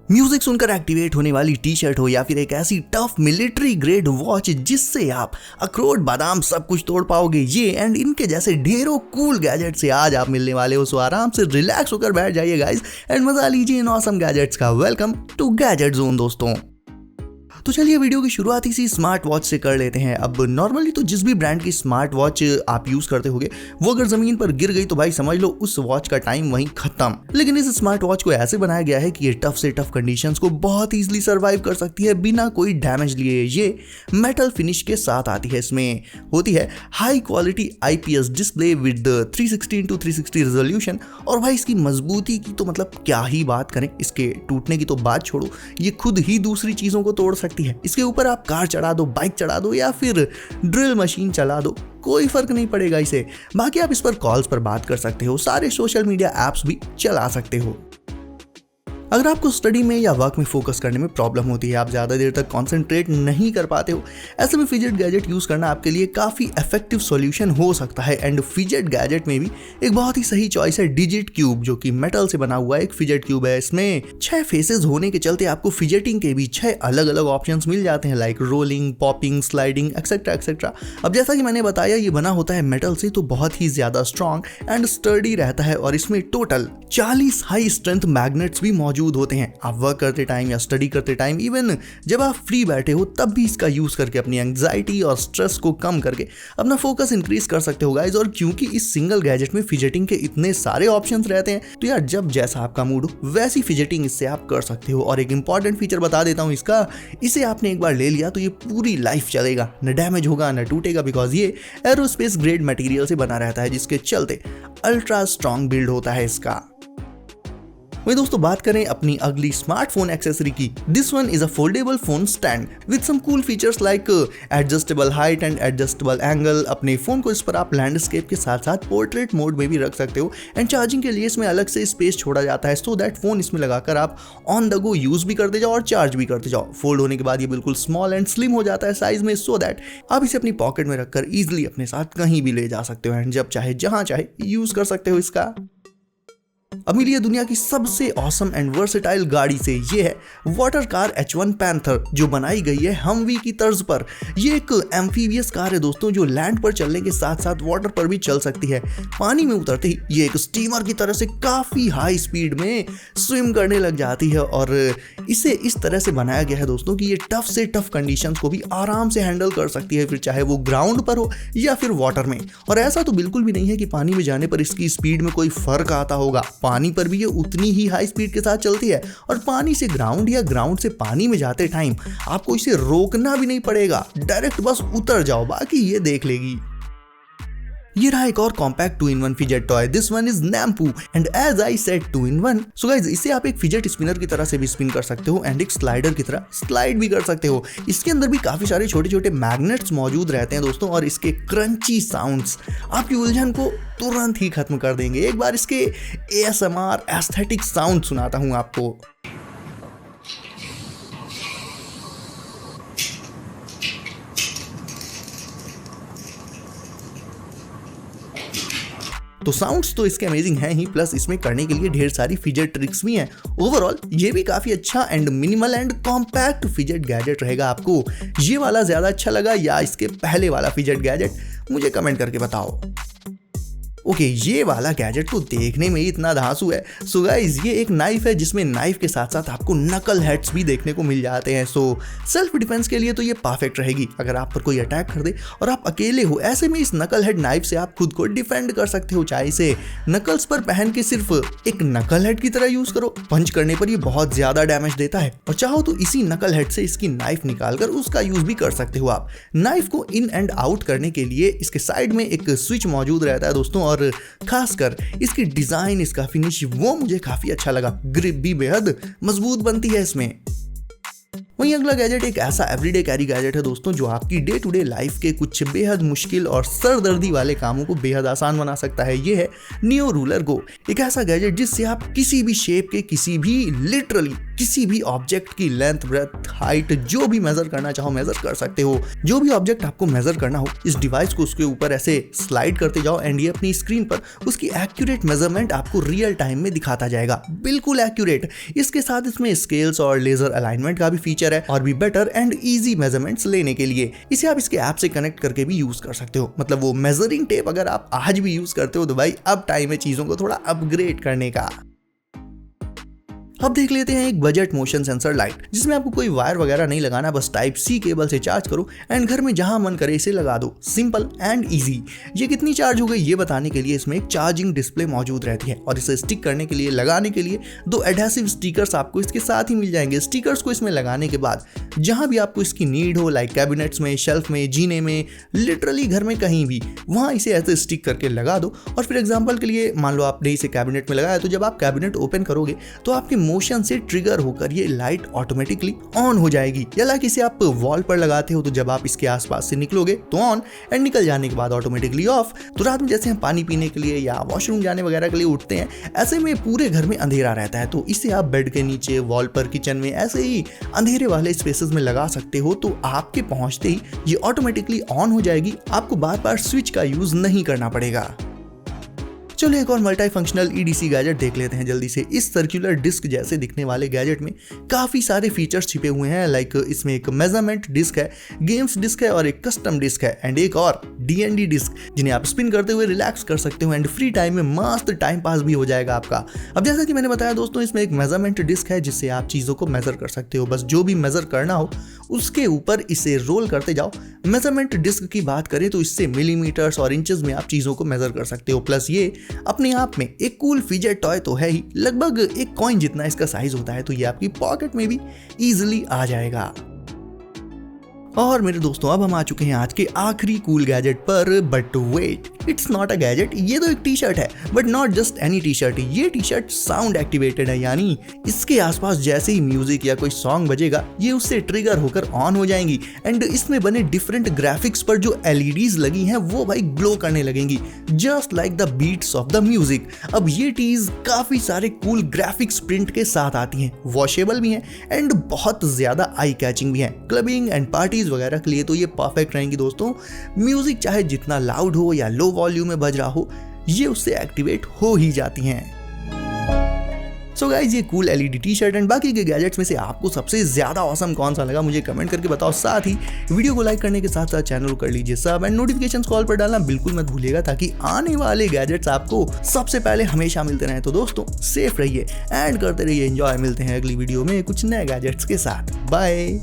Music सुनकर activate होने वाली टी शर्ट हो या फिर एक ऐसी टफ मिलिट्री ग्रेड वॉच जिससे आप अखरोट बादाम सब कुछ तोड़ पाओगे, ये एंड इनके जैसे ढेरों कूल गैजेट से आज आप मिलने वाले हो। सो आराम से रिलैक्स होकर बैठ जाइए गाइस एंड मजा लीजिए इन ऑसम गैजेट्स का। वेलकम टू गैजेट जोन दोस्तों। तो चलिए वीडियो की शुरुआत इसी स्मार्ट वॉच से कर लेते हैं। अब नॉर्मली तो जिस भी ब्रांड की स्मार्ट वॉच आप यूज करते होगे वो अगर जमीन पर गिर गई तो भाई समझ लो उस वॉच का टाइम वहीं खत्म। लेकिन इस स्मार्ट वॉच को ऐसे बनाया गया है कि ये टफ से टफ कंडीशंस को बहुत इजीली सर्वाइव कर सकती है बिना कोई डैमेज लिए। ये मेटल फिनिश के साथ आती है। इसमें होती है high quality IPS display with 360x360 resolution. और भाई इसकी मजबूती की तो मतलब क्या ही बात करें, इसके टूटने की तो बात छोड़ो, ये खुद ही दूसरी चीजों को तोड़ सकती है। इसके ऊपर आप कार चढ़ा दो, बाइक चढ़ा दो या फिर ड्रिल मशीन चला दो, कोई फर्क नहीं पड़ेगा इसे। बाकी आप इस पर कॉल्स पर बात कर सकते हो, सारे सोशल मीडिया एप्स भी चला सकते हो। अगर आपको स्टडी में या वर्क में फोकस करने में प्रॉब्लम होती है, आप ज़्यादा देर तक कॉन्सेंट्रेट नहीं कर पाते हो, ऐसे में फिजेट गैजेट यूज़ करना आपके लिए काफ़ी इफेक्टिव सॉल्यूशन हो सकता है। एंड फिजेट गैजेट में भी एक बहुत ही सही चॉइस है डिजिट क्यूब, जो कि मेटल से बना हुआ एक फिजेट क्यूब है। इसमें 6 फेसेस होने के चलते आपको फिजेटिंग के भी 6 अलग अलग ऑप्शंस मिल जाते हैं, like rolling, popping, sliding etcetera etcetera. अब जैसा कि मैंने बताया ये बना होता है मेटल से, तो बहुत ही ज़्यादा स्ट्रॉन्ग एंड स्टर्डी रहता है। और इसमें टोटल 40 हाई स्ट्रेंथ मैग्नेट्स भी मौजूद होते हैं। आप वर्क करते टाइम या स्टडी करते टाइम, इवन जब आप फ्री बैठे हो तब भी इसका यूज करके अपनी एंग्जाइटी और स्ट्रेस को कम करके अपना फोकस इंक्रीज कर सकते हो गाइस। और क्योंकि इस सिंगल गैजेट में फिजेटिंग के इतने सारे ऑप्शंस रहते हैं तो यार जब जैसा आपका मूड हो वैसी फिजेटिंग इससे आप कर सकते हो। और एक इंपॉर्टेंट फीचर बता देता हूं इसका, इसे आपने एक बार ले लिया तो ये पूरी लाइफ चलेगा, न डैमेज होगा न टूटेगा, बिकॉज ये एरोस्पेस ग्रेड मटेरियल से बना रहता है जिसके चलते अल्ट्रा स्ट्रॉन्ग बिल्ड होता है इसका। वही दोस्तों बात करें अपनी अगली स्मार्टफोन एक्सेसरी की। This one is a foldable phone stand with some cool features like adjustable height and adjustable angle. अपने फोन को इस पर आप लैंडस्केप के साथ साथ पोर्ट्रेट मोड में भी रख सकते हो। एंड चार्जिंग के लिए इसमें अलग से स्पेस छोड़ा जाता है सो दैट फोन इसमें लगाकर आप ऑन द गो यूज भी करते जाओ और चार्ज भी करते जाओ। फोल्ड होने के बाद ये बिल्कुल स्मॉल एंड स्लिम हो जाता है साइज में, सो दैट आप इसे अपनी पॉकेट में रखकर इजिली अपने साथ कहीं भी ले जा सकते हो एंड जब चाहे जहां चाहे यूज कर सकते हो इसका। अब मिली है दुनिया की सबसे ऑसम एंड वर्सेटाइल गाड़ी से। ये है वाटर कार H1 पैंथर, जो बनाई गई है हमवी की तर्ज पर। ये एक एम्फीबियस कार है दोस्तों, जो लैंड पर चलने के साथ साथ वाटर पर भी चल सकती है। पानी में उतरते ही ये एक स्टीमर की तरह से काफी हाई स्पीड में स्विम करने लग जाती है। और इसे इस तरह से बनाया गया है दोस्तों कि ये टफ से टफ कंडीशंस को भी आराम से हैंडल कर सकती है, फिर चाहे वो ग्राउंड पर हो या फिर वाटर में। और ऐसा तो बिल्कुल भी नहीं है कि पानी में जाने पर इसकी स्पीड में कोई फर्क आता होगा, पानी पर भी ये उतनी ही हाई स्पीड के साथ चलती है। और पानी से ग्राउंड या ग्राउंड से पानी में जाते टाइम आपको इसे रोकना भी नहीं पड़ेगा, डायरेक्ट बस उतर जाओ, बाकी ये देख लेगी। ये रहा एक और compact 2-in-1 fidget toy. This one is नैम्पू and as I said 2-in-1। So guys इसे आप एक फिजेट स्पिनर की तरह से भी स्पिन कर सकते हो एंड एक स्लाइडर की तरह स्लाइड भी कर सकते हो। इसके अंदर भी काफी सारे छोटे छोटे मैग्नेट्स मौजूद रहते हैं दोस्तों, और इसके क्रंची साउंड्स आपकी उलझन को तुरंत ही खत्म कर देंगे। एक बार इसके ASMR एस्थेटिक साउंड सुनाता हूं आपको। तो साउंड्स तो इसके अमेजिंग हैं ही, प्लस इसमें करने के लिए ढेर सारी फिजेट ट्रिक्स भी हैं। ओवरऑल ये भी काफी अच्छा and minimal and compact fidget gadget रहेगा। आपको ये वाला ज्यादा अच्छा लगा या इसके पहले वाला फिजेट गैजेट, मुझे कमेंट करके बताओ। ओके, ये वाला गैजेट तो देखने में ही इतना धांसू है। सो गाइस ये एक नाइफ है जिसमें नाइफ के साथ साथ आपको नकल हेड्स भी देखने को मिल जाते हैं। सो सेल्फ डिफेंस के लिए तो ये परफेक्ट रहेगी। अगर आप पर कोई अटैक कर दे और आप अकेले हो, ऐसे में इस नकल हेड नाइफ से आप खुद को डिफेंड कर सकते हो। चाहे इसे नकल्स पर पहन के सिर्फ एक नकल हेड की तरह यूज करो, पंच करने पर ये बहुत ज्यादा डैमेज देता है, और चाहो तो इसी नकल हेड से इसकी नाइफ निकालकर उसका यूज भी कर सकते हो आप। नाइफ को इन एंड आउट करने के लिए इसके साइड में एक स्विच मौजूद रहता है दोस्तों, और खासकर इसकी डिजाइन, इसका फिनिश वो मुझे काफी अच्छा लगा। ग्रिप भी बेहद मजबूत बनती है इसमें। वहीं अगला गैजेट एक ऐसा एवरीडे कैरी गैजेट है दोस्तों, जो आपकी डे टू डे लाइफ के कुछ बेहद मुश्किल और सरदर्दी वाले कामों को बेहद आसान बना सकता है। ये है नियो रूलर गो, एक ऐसा गैजेट जिससे आप किसी भी शेप के, किसी भी लिटरली किसी भी ऑब्जेक्ट की लेंथ, ब्रेथ, हाइट जो भी मेजर करना चाहो मेजर कर सकते हो। जो भी ऑब्जेक्ट आपको मेजर करना हो इस डिवाइस को उसके ऊपर ऐसे स्लाइड करते जाओ एंड ये अपनी स्क्रीन पर उसकी एक्यूरेट मेजरमेंट आपको रियल टाइम में दिखाता जाएगा, बिल्कुल एक्यूरेट। इसके साथ इसमें स्केल्स और लेजर अलाइनमेंट का भी फीचर है और भी बेटर एंड इजी मेजरमेंट्स लेने के लिए। इसे आप इसके ऐप से कनेक्ट करके भी यूज कर सकते हो। मतलब वो मेजरिंग टेप अगर आप आज भी यूज करते हो तो भाई अब टाइम है चीजों को थोड़ा अपग्रेड करने का। अब देख लेते हैं एक बजट मोशन सेंसर लाइट, जिसमें आपको कोई वायर वगैरह नहीं लगाना, बस टाइप सी केबल से चार्ज करो एंड घर में जहां मन करे इसे लगा दो। Simple and easy. ये कितनी चार्ज हो गई ये बताने के लिए इसमें एक चार्जिंग डिस्प्ले मौजूद रहती है और इसे स्टिक करने के लिए, लगाने के लिए 2 एडहेसिव स्टिकर्स आपको इसके साथ ही मिल जाएंगे। स्टिकर्स को इसमें लगाने के बाद जहां भी आपको इसकी नीड हो, लाइक कैबिनेट्स में, शेल्फ में, जीने में, लिटरली घर में कहीं भी, वहां इसे ऐसे स्टिक करके लगा दो। और फिर एग्जाम्पल के लिए मान लो आपने इसे कैबिनेट में लगाया तो जब आप कैबिनेट ओपन करोगे तो आपके मोशन से ट्रिगर होकर ये लाइट ऑटोमेटिकली ऑन हो जाएगी। या लाइक इसे आप वॉल पर लगाते हो तो जब आप इसके आसपास से निकलोगे तो ऑन एंड निकल जाने के बाद ऑटोमेटिकली ऑफ। तो रात में जैसे हम पानी पीने के लिए या वॉशरूम जाने वगैरह के लिए उठते हैं, ऐसे में पूरे घर में अंधेरा रहता है तो इसे आप बेड के नीचे, वॉल पर, किचन में, ऐसे ही अंधेरे वाले स्पेसेस में लगा सकते हो। तो आपके पहुंचते ही ये ऑटोमेटिकली ऑन हो जाएगी, आपको बार बार स्विच का यूज नहीं करना पड़ेगा। चलो एक और मल्टी फंक्शनल ईडीसी गैजेट देख लेते हैं जल्दी से। इस सर्कुलर डिस्क जैसे दिखने वाले गैजेट में काफी सारे फीचर्स छिपे हुए हैं। लाइक इसमें एक मेजरमेंट डिस्क है, गेम्स डिस्क है और एक कस्टम डिस्क है एंड एक और डीएनडी डिस्क, जिन्हें आप स्पिन करते हुए रिलैक्स कर सकते हो एंड फ्री टाइम में मस्त टाइम पास भी हो जाएगा आपका। अब जैसा कि मैंने बताया दोस्तों, इसमें एक मेजरमेंट डिस्क है जिससे आप चीजों को मेजर कर सकते हो। बस जो भी मेजर करना हो उसके ऊपर इसे रोल करते जाओ। मेजरमेंट डिस्क की बात करें तो इससे मिलीमीटर्स और इंचेस में आप चीजों को मेजर कर सकते हो। प्लस ये अपने आप में एक कूल फिजेट टॉय तो है ही, लगभग एक कॉइन जितना इसका साइज होता है, तो ये आपकी पॉकेट में भी इजीली आ जाएगा। और मेरे दोस्तों अब हम आ चुके हैं आज के आखिरी कूल गैजेट पर। But wait, it's not a gadget, ये तो एक टी शर्ट है, but not just any T shirt. ये टी शर्ट साउंड एक्टिवेटेड है, यानी इसके आसपास जैसे ही म्यूजिक या कोई सॉन्ग बजेगा ये उससे ट्रिगर होकर ऑन हो जाएंगी एंड इसमें बने डिफरेंट ग्राफिक्स पर जो एलईडीज लगी हैं वो भाई ग्लो करने लगेंगी, just like the beats of the music. अब ये टीज काफी सारे कूल ग्राफिक्स प्रिंट के साथ आती हैं, वॉशेबल भी हैं एंड बहुत ज्यादा आई कैचिंग भी हैं। क्लबिंग एंड पार्टीज वगैरह के लिए तो ये परफेक्ट रहेंगी दोस्तों। म्यूजिक चाहे जितना लाउड हो या लो वॉल्यूम में बज रहा हो, ये उससे एक्टिवेट हो ही जाती हैं। सो गाइज, ये cool LED T shirt and बाकी के गैजेट्स में से आपको सबसे ज्यादा ऑसम कौन सा लगा मुझे कमेंट करके बताओ। साथ ही वीडियो को लाइक करने के साथ साथ चैनल को कर लीजिए सब एंड नोटिफिकेशंस कॉल पर डालना बिल्कुल मत भूलिएगा, ताकि आने वाले गैजेट्स आपको सबसे पहले हमेशा मिलते रहें। तो दोस्तों सेफ रहिए एंड करते रहिए एंजॉय। मिलते हैं अगली वीडियो में कुछ नए गैजेट्स के साथ। बाय।